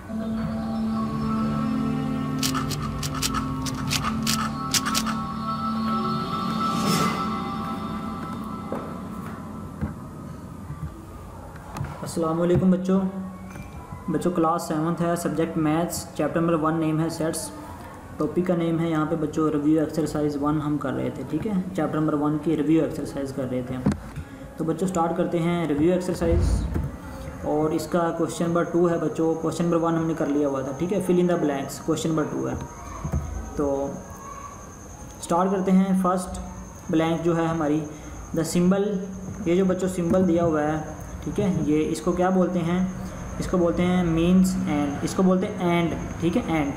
अस्सलामुअलैकुम बच्चों class 7th है, subject maths, chapter number 1 name है सेट्स। टॉपिक का नेम है यहाँ पे बच्चों रिव्यू एक्सरसाइज 1 हम कर रहे थे। ठीक है, चैप्टर नंबर 1 की रिव्यू एक्सरसाइज कर रहे थे हम। तो बच्चों स्टार्ट करते हैं रिव्यू एक्सरसाइज। और इसका क्वेश्चन नंबर 2 है बच्चों। क्वेश्चन नंबर 1 हमने कर लिया हुआ था। ठीक है, fill in the blanks, question number 2 है। तो स्टार्ट करते हैं। फर्स्ट ब्लैंक जो है हमारी द सिंबल, ये जो बच्चों सिंबल दिया हुआ है, ठीक है, ये इसको क्या बोलते हैं? इसको बोलते हैं मीन्स एंड, इसको बोलते हैं एंड। ठीक है, एंड।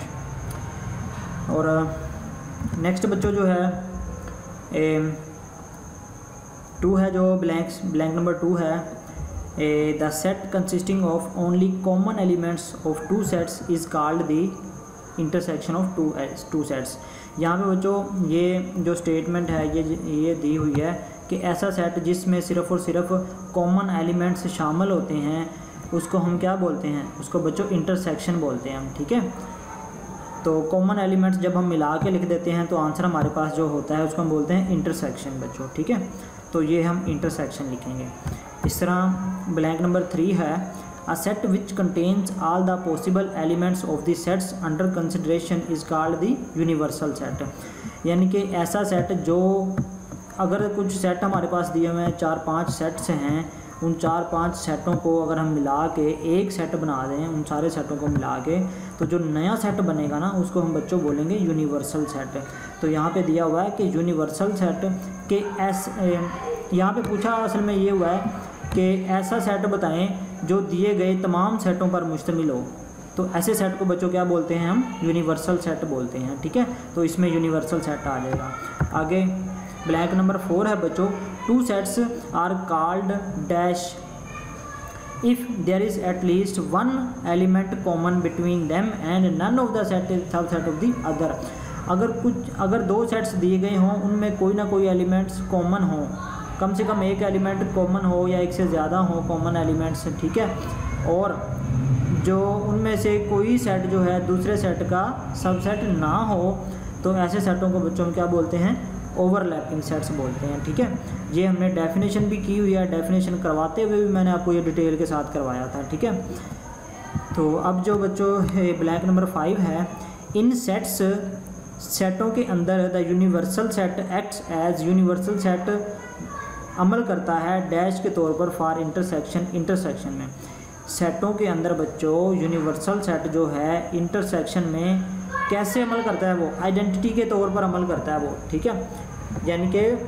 और नेक्स्ट बच्चों जो है 2 है, जो ब्लैंक नंबर 2 है, the set consisting of only common elements of 2 sets is called the intersection of 2 sets. यहाँ पे बच्चों ये जो स्टेटमेंट है ये दी हुई है कि ऐसा सेट जिसमें सिर्फ़ और सिर्फ कॉमन एलिमेंट्स शामिल होते हैं उसको हम क्या बोलते हैं? उसको बच्चों इंटरसेक्शन बोलते हैं हम। ठीक है, तो कॉमन एलिमेंट्स जब हम मिला के लिख देते हैं तो आंसर हमारे पास जो होता है उसको हम बोलते हैं इंटरसेक्शन बच्चों। ठीक है, तो ये हम इंटरसेक्शन लिखेंगे। इस तरह ब्लैंक नंबर 3 है, a set which contains all the possible elements of the sets under consideration is called the universal set. यानी कि ऐसा सेट जो, अगर कुछ सेट हमारे पास दिए हुए हैं, 4-5 सेट्स हैं, उन 4-5 सेटों को अगर हम मिला के एक सेट बना दें, उन सारे सेटों को मिला के, तो जो नया सेट बनेगा ना उसको हम बच्चों बोलेंगे यूनिवर्सल सेट। तो यहाँ पे दिया हुआ है कि यूनिवर्सल सेट के यहाँ पे पूछा असल में ये हुआ है कि ऐसा सेट बताएं जो दिए गए तमाम सेटों पर मुश्तमिल हो। तो ऐसे सेट को बच्चों क्या बोलते हैं? हम यूनिवर्सल सेट बोलते हैं। ठीक है, तो इसमें यूनिवर्सल सेट आ जाएगा। आगे ब्लैंक नंबर 4 है बच्चों, 2 sets are called dash if there is at least 1 element common between them and none of the set is subset of the other. अगर 2 सेट्स दिए गए हों, उनमें कोई ना कोई एलिमेंट्स कॉमन हो, कम से कम एक एलिमेंट कॉमन हो या एक से ज़्यादा हो कॉमन एलिमेंट्स। ठीक है, और जो उनमें से कोई सेट जो है दूसरे सेट का सबसेट ना हो, तो ऐसे सेटों को बच्चों हम क्या बोलते हैं? ओवरलैपिंग सेट्स बोलते हैं। ठीक है, ये हमने डेफिनेशन भी की हुई है, डेफिनेशन करवाते हुए भी मैंने आपको ये डिटेल के साथ करवाया था। ठीक है, तो अब जो बच्चों ब्लैंक नंबर 5 है, इन सेटों के अंदर the universal set acts as universal set अमल करता है डैश के तौर पर फॉर इंटरसेक्शन में। सेटों के अंदर बच्चों यूनिवर्सल सेट जो है इंटरसेक्शन में कैसे अमल करता है? वो आइडेंटिटी के तौर पर अमल करता है वो। ठीक है, यानी कि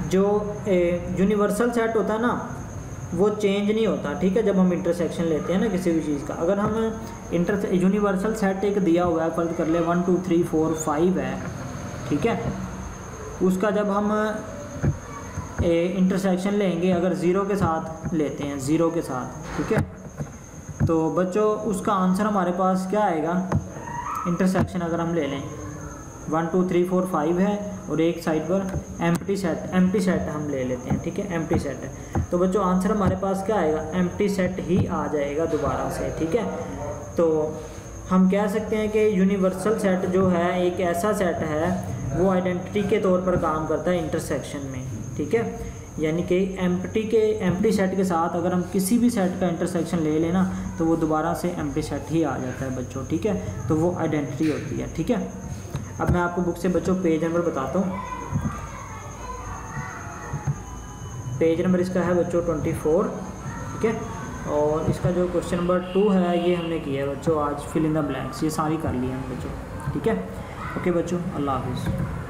जो यूनिवर्सल सेट होता है ना वो चेंज नहीं होता। ठीक है, जब हम इंटरसेक्शन लेते हैं ना किसी भी चीज़ का, अगर हम यूनिवर्सल सेट एक दिया हुआ है, फर्ज कर ले 1 2 3 4 5 है। ठीक है, उसका जब हम इंटरसेक्शन लेंगे, अगर 0 के साथ लेते हैं, 0 के साथ, ठीक है, तो बच्चों उसका आंसर हमारे पास क्या आएगा? इंटरसेक्शन अगर हम ले लें 1 2 3 4 5 है और एक साइड पर एम्प्टी सेट हम ले लेते हैं। ठीक है, एम्प्टी सेट है, तो बच्चों आंसर हमारे पास क्या आएगा? एम्प्टी सेट ही आ जाएगा दोबारा से। ठीक है, तो हम कह सकते हैं कि यूनिवर्सल सेट जो है एक ऐसा सेट है वो आइडेंटिटी के तौर पर काम करता है इंटरसेक्शन में। ठीक है, यानी कि एम्प्टी सेट के साथ अगर हम किसी भी सेट का इंटरसेक्शन ले लेना तो वो दोबारा से एम्प्टी सेट ही आ जाता है बच्चों। ठीक है, तो वो आइडेंटिटी होती है। ठीक है, अब मैं आपको बुक से बच्चों पेज नंबर बताता हूँ। पेज नंबर इसका है बच्चों 24। ठीक है, और इसका जो क्वेश्चन नंबर 2 है ये हमने किया है बच्चों आज, फिल इन द ब्लैंक्स, ये सारी कर ली है हम बच्चों। ठीक है, ओके बच्चों, अल्लाह हाफिज़।